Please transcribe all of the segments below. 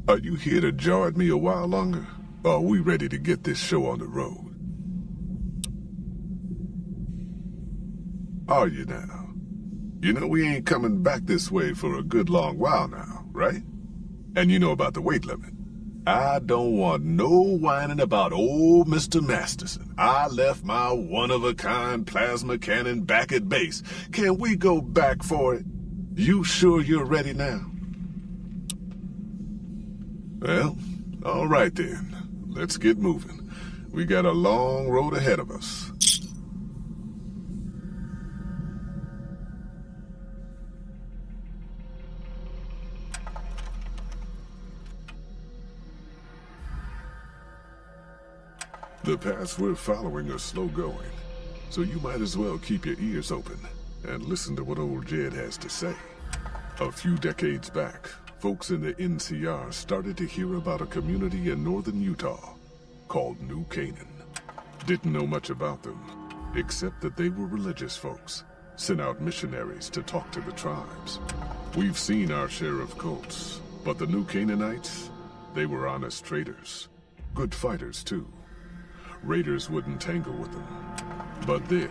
Are you here to jar at me a while longer? Or are we ready to get this show on the road? Are you now? You know we ain't coming back this way for a good long while now, right? And you know about the weight limit. I don't want no whining about old Mr. Masterson. I left my one-of-a-kind plasma cannon back at base. Can we go back for it? You sure you're ready now? Well, all right then. Let's get moving. We got a long road ahead of us. The paths we're following are slow going, so you might as well keep your ears open and listen to what old Jed has to say. A few decades back, folks in the NCR started to hear about a community in northern Utah called New Canaan. Didn't know much about them, except that they were religious folks, sent out missionaries to talk to the tribes. We've seen our share of cults, but the New Canaanites, they were honest traders, good fighters too. Raiders wouldn't tangle with them. But then,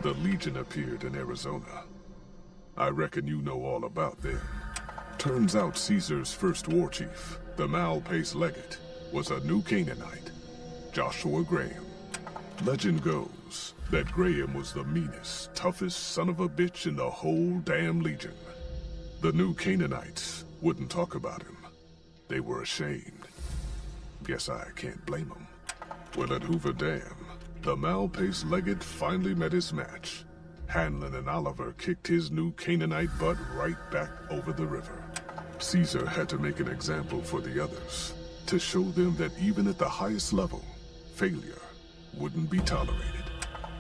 the Legion appeared in Arizona. I reckon you know all about them. Turns out Caesar's first war chief, the Malpace Legate, was a New Canaanite, Joshua Graham. Legend goes that Graham was the meanest, toughest son of a bitch in the whole damn Legion. The New Canaanites wouldn't talk about him. They were ashamed. Guess I can't blame them. Well, at Hoover Dam, the Malpace Legate finally met his match. Hanlon and Oliver kicked his New Canaanite butt right back over the river. Caesar had to make an example for the others, to show them that even at the highest level, failure wouldn't be tolerated.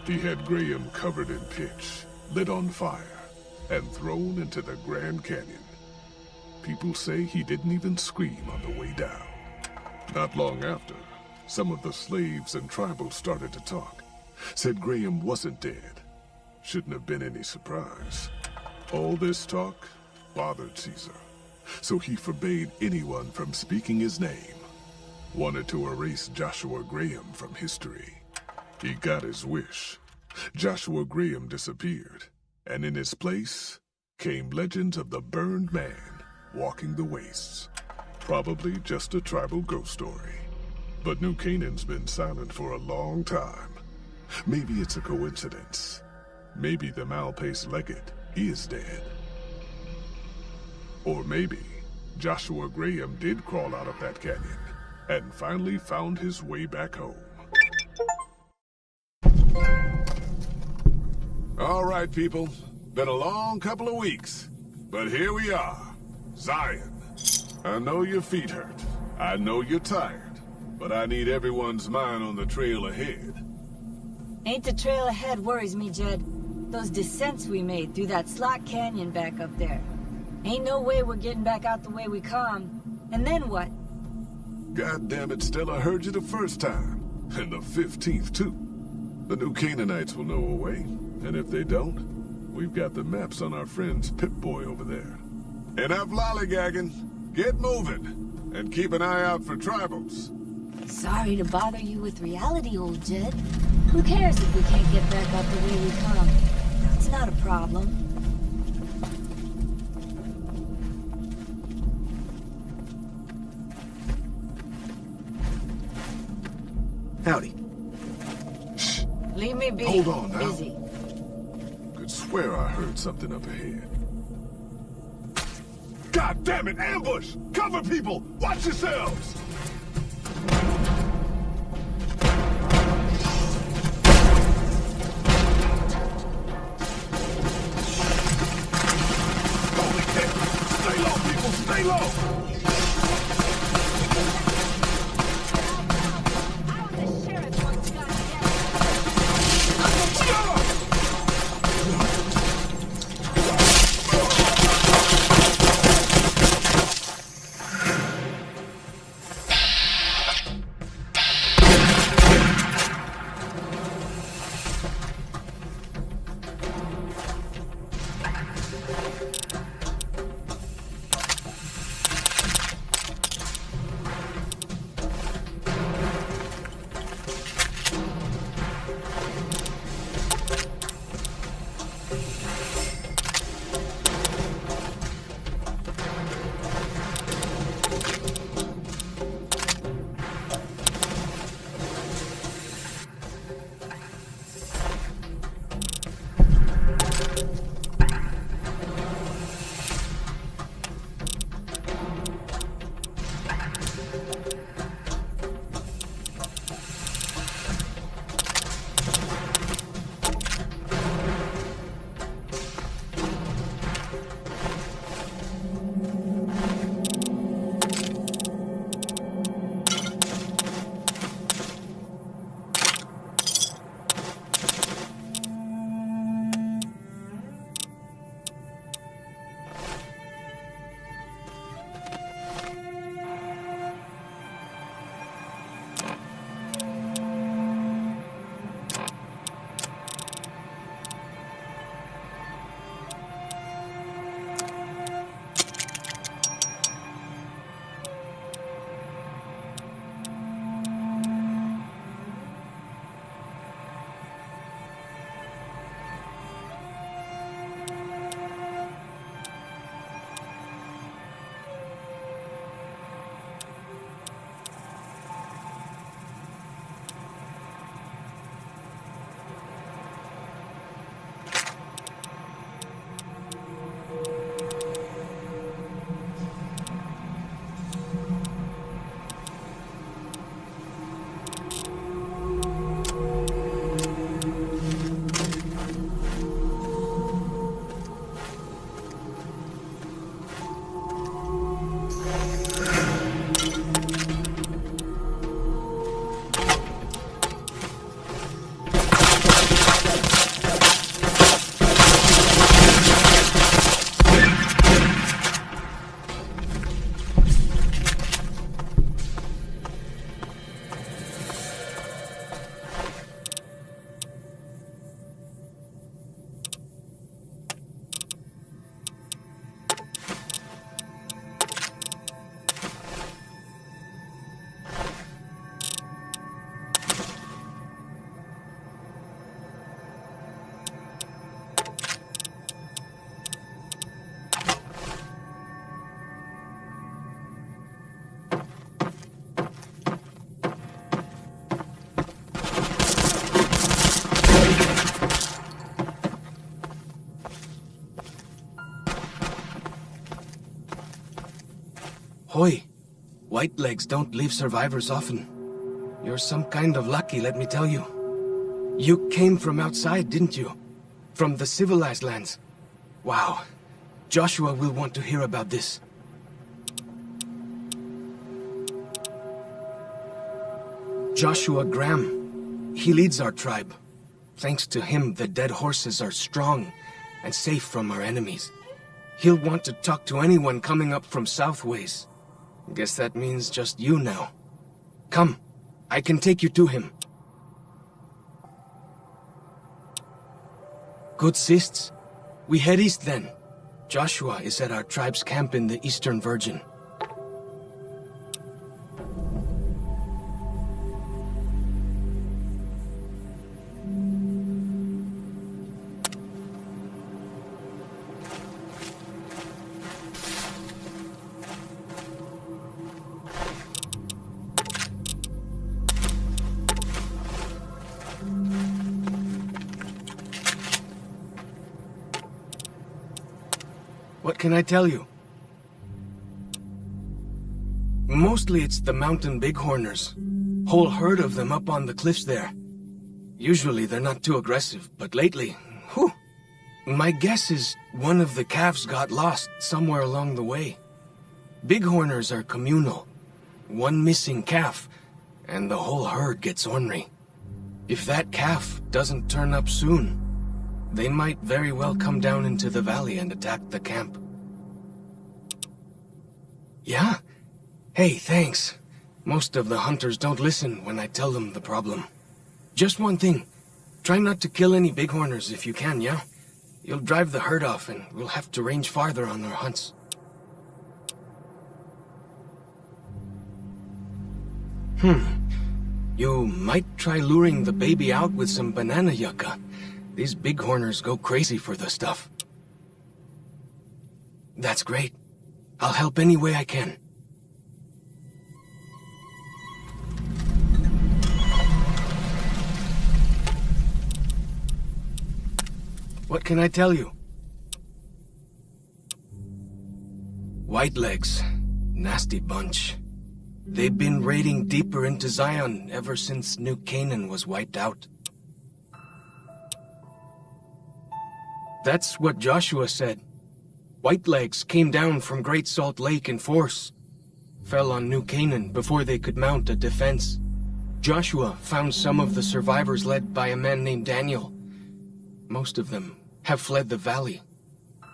He had Graham covered in pitch, lit on fire, and thrown into the Grand Canyon. People say he didn't even scream on the way down. Not long after, some of the slaves and tribals started to talk. Said Graham wasn't dead. Shouldn't have been any surprise. All this talk bothered Caesar, so he forbade anyone from speaking his name. Wanted to erase Joshua Graham from history. He got his wish. Joshua Graham disappeared, and in his place came legends of the burned man walking the wastes. Probably just a tribal ghost story. But New Canaan's been silent for a long time. Maybe it's a coincidence. Maybe the Malpace Legate is dead. Or maybe Joshua Graham did crawl out of that canyon and finally found his way back home. All right, people. Been a long couple of weeks, but here we are. Zion. I know your feet hurt. I know you're tired. But I need everyone's mind on the trail ahead. Ain't the trail ahead worries me, Jed. Those descents we made through that slot canyon back up there. Ain't no way we're getting back out the way we come. And then what? God damn it, Stella, I heard you the first time. And the 15th, too. The New Canaanites will know a way. And if they don't, we've got the maps on our friend's Pip-Boy over there. Enough lollygagging. Get moving. And keep an eye out for tribals. Sorry to bother you with reality, old Jed. Who cares if we can't get back out the way we come? It's not a problem. Howdy. Shh. Leave me be. Hold on now. Busy. Could swear I heard something up ahead. God damn it! Ambush! Cover people! Watch yourselves! Stay low! Whitelegs don't leave survivors often. You're some kind of lucky, let me tell you. You came from outside, didn't you? From the civilized lands. Wow. Joshua will want to hear about this. Joshua Graham. He leads our tribe. Thanks to him, the dead horses are strong and safe from our enemies. He'll want to talk to anyone coming up from Southways. Guess that means just you now. Come, I can take you to him. Good sists. We head east then. Joshua is at our tribe's camp in the Eastern Virgin. What can I tell you? Mostly it's the mountain bighorners. Whole herd of them up on the cliffs there. Usually they're not too aggressive, but lately, whew. My guess is one of the calves got lost somewhere along the way. Bighorners are communal. One missing calf, and the whole herd gets ornery. If that calf doesn't turn up soon, they might very well come down into the valley and attack the camp. Yeah? Hey, thanks. Most of the hunters don't listen when I tell them the problem. Just one thing. Try not to kill any bighorners if you can, yeah? You'll drive the herd off and we'll have to range farther on our hunts. You might try luring the baby out with some banana yucca. These bighorners go crazy for the stuff. That's great. I'll help any way I can. What can I tell you? Whitelegs. Nasty bunch. They've been raiding deeper into Zion ever since New Canaan was wiped out. That's what Joshua said. Whitelegs came down from Great Salt Lake in force. Fell on New Canaan before they could mount a defense. Joshua found some of the survivors led by a man named Daniel. Most of them have fled the valley.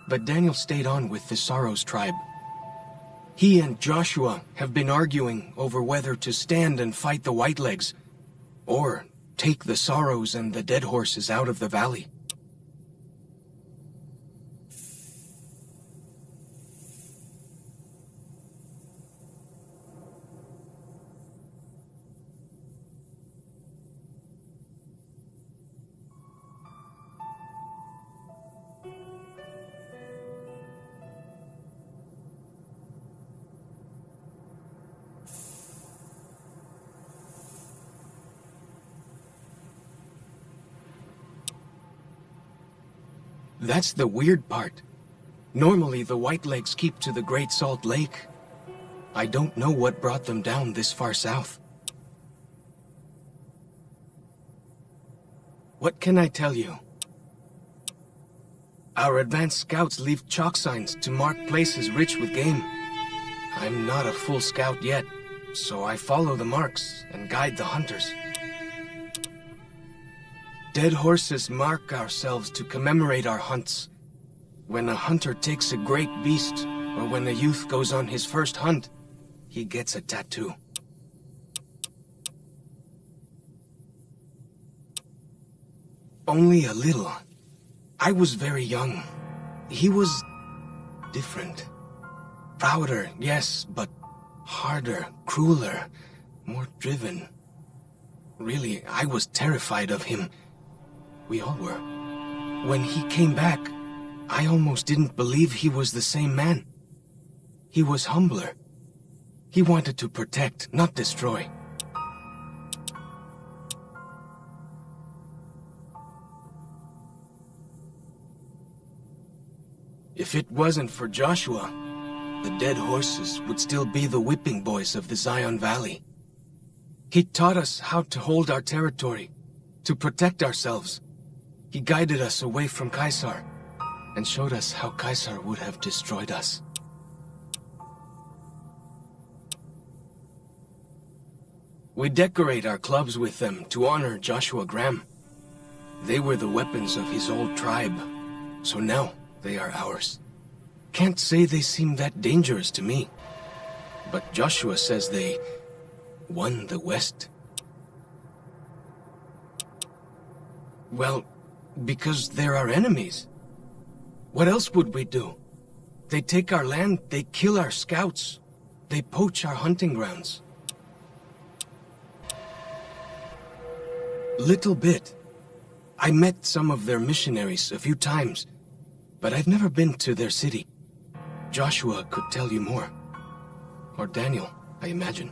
But Daniel stayed on with the Sorrows tribe. He and Joshua have been arguing over whether to stand and fight the Whitelegs, or take the Sorrows and the dead horses out of the valley. That's the weird part. Normally, the Whitelegs keep to the Great Salt Lake. I don't know what brought them down this far south. What can I tell you? Our advanced scouts leave chalk signs to mark places rich with game. I'm not a full scout yet, so I follow the marks and guide the hunters. Dead horses mark ourselves to commemorate our hunts. When a hunter takes a great beast, or when a youth goes on his first hunt, he gets a tattoo. Only a little. I was very young. He was different. Prouder, yes, but harder, crueler, more driven. Really, I was terrified of him. We all were. When he came back, I almost didn't believe he was the same man. He was humbler. He wanted to protect, not destroy. If it wasn't for Joshua, the dead horses would still be the whipping boys of the Zion Valley. He taught us how to hold our territory, to protect ourselves. He guided us away from Caesar, and showed us how Caesar would have destroyed us. We decorate our clubs with them to honor Joshua Graham. They were the weapons of his old tribe, so now they are ours. Can't say they seem that dangerous to me, but Joshua says they won the West. Well, because they're our enemies. What else would we do? They take our land, they kill our scouts, they poach our hunting grounds. Little bit. I met some of their missionaries a few times, but I've never been to their city. Joshua could tell you more. Or Daniel, I imagine.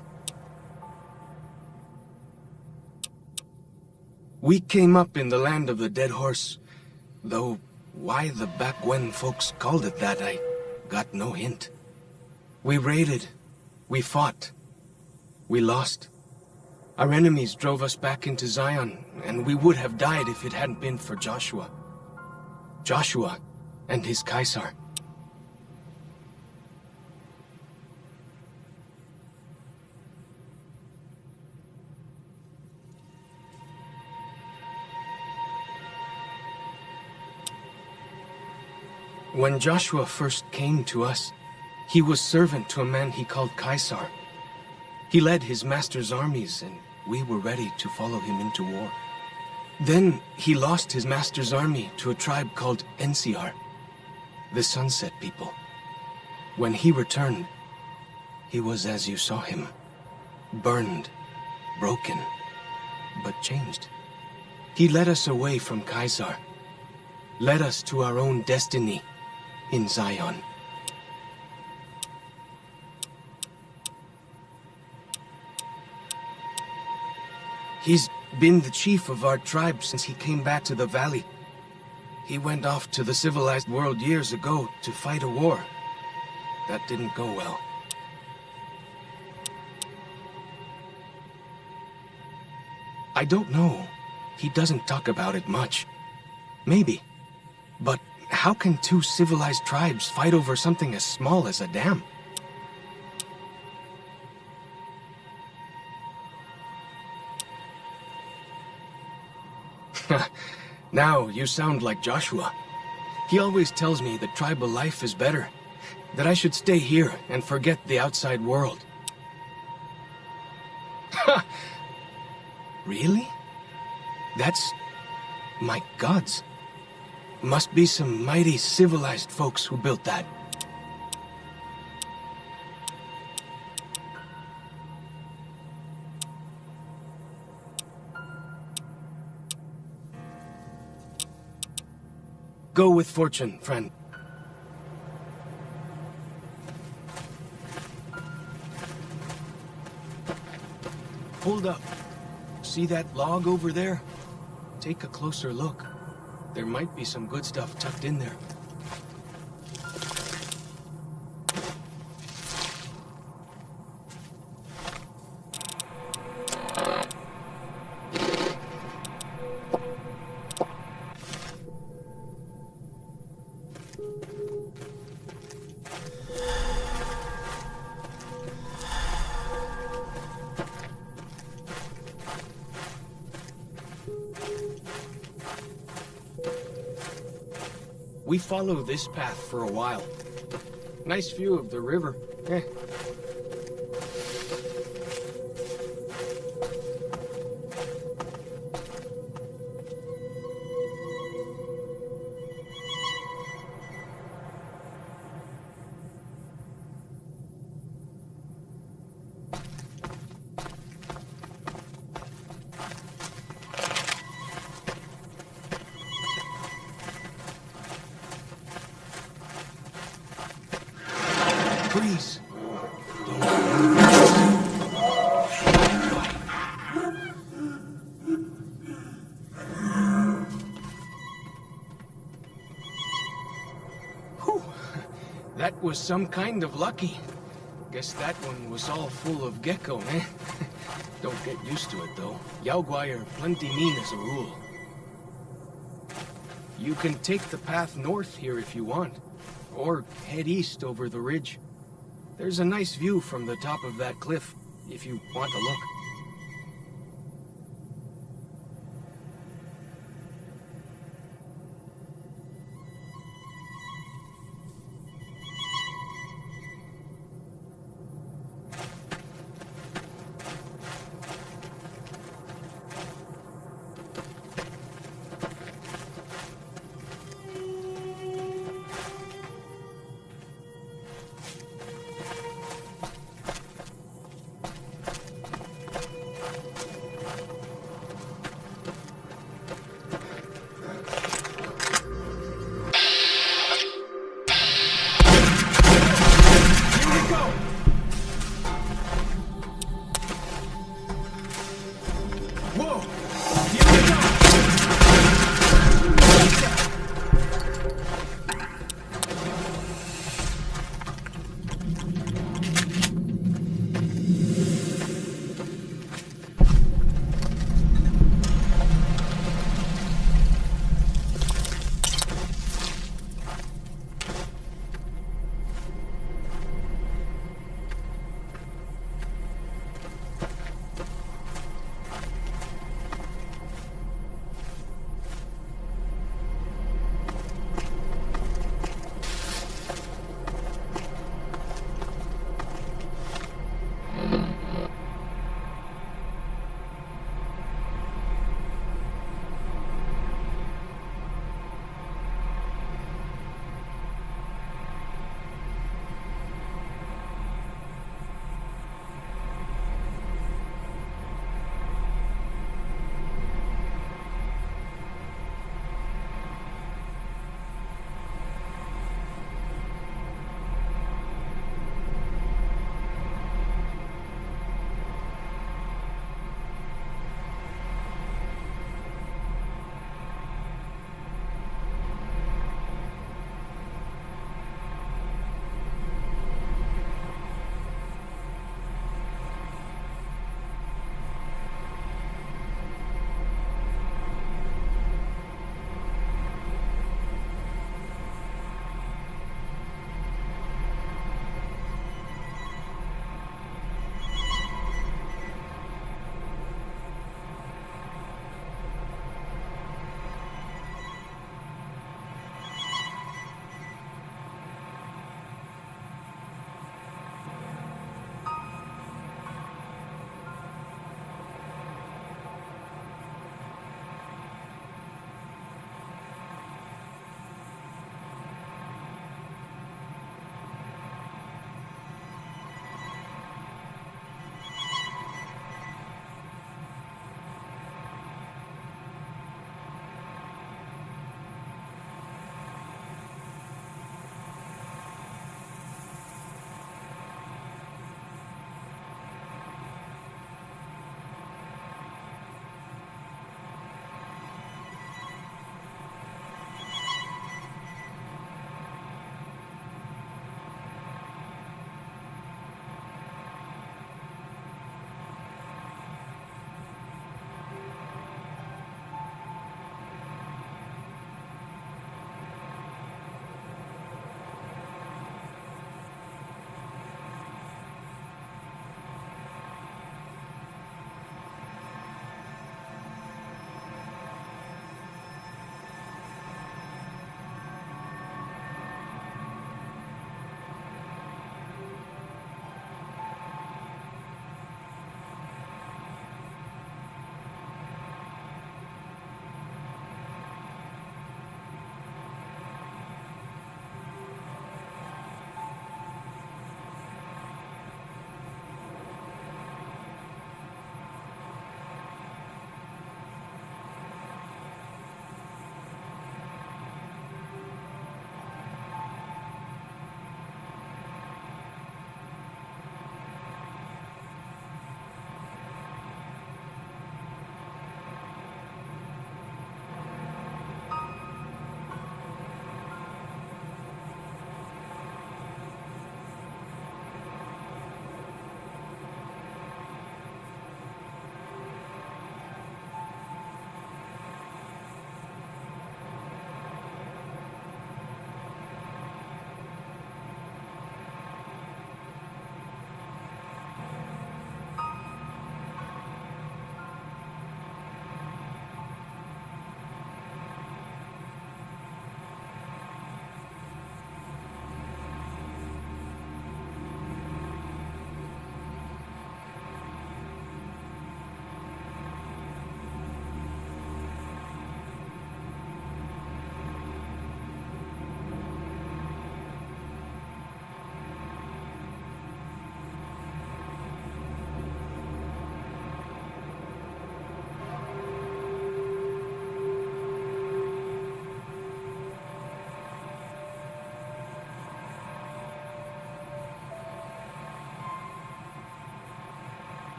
We came up in the land of the dead horse, though why the back when folks called it that, I got no hint. We raided, we fought, we lost. Our enemies drove us back into Zion, and we would have died if it hadn't been for Joshua. Joshua and his Caesar. When Joshua first came to us, he was servant to a man he called Caesar. He led his master's armies, and we were ready to follow him into war. Then he lost his master's army to a tribe called NCR, the Sunset People. When he returned, he was as you saw him, burned, broken, but changed. He led us away from Caesar, led us to our own destiny in Zion. He's been the chief of our tribe since he came back to the valley. He went off to the civilized world years ago to fight a war. That didn't go well. I don't know. He doesn't talk about it much. Maybe. But how can two civilized tribes fight over something as small as a dam? Now you sound like Joshua. He always tells me that tribal life is better, that I should stay here and forget the outside world. Really? That's... my gods. Must be some mighty civilized folks who built that. Go with fortune, friend. Hold up. See that log over there? Take a closer look. There might be some good stuff tucked in there. We follow this path for a while. Nice view of the river. Breeze. was some kind of lucky. Guess that one was all full of gecko, eh? Don't get used to it, though. Yaoguai are plenty mean as a rule. You can take the path north here if you want, or head east over the ridge. There's a nice view from the top of that cliff, if you want to look.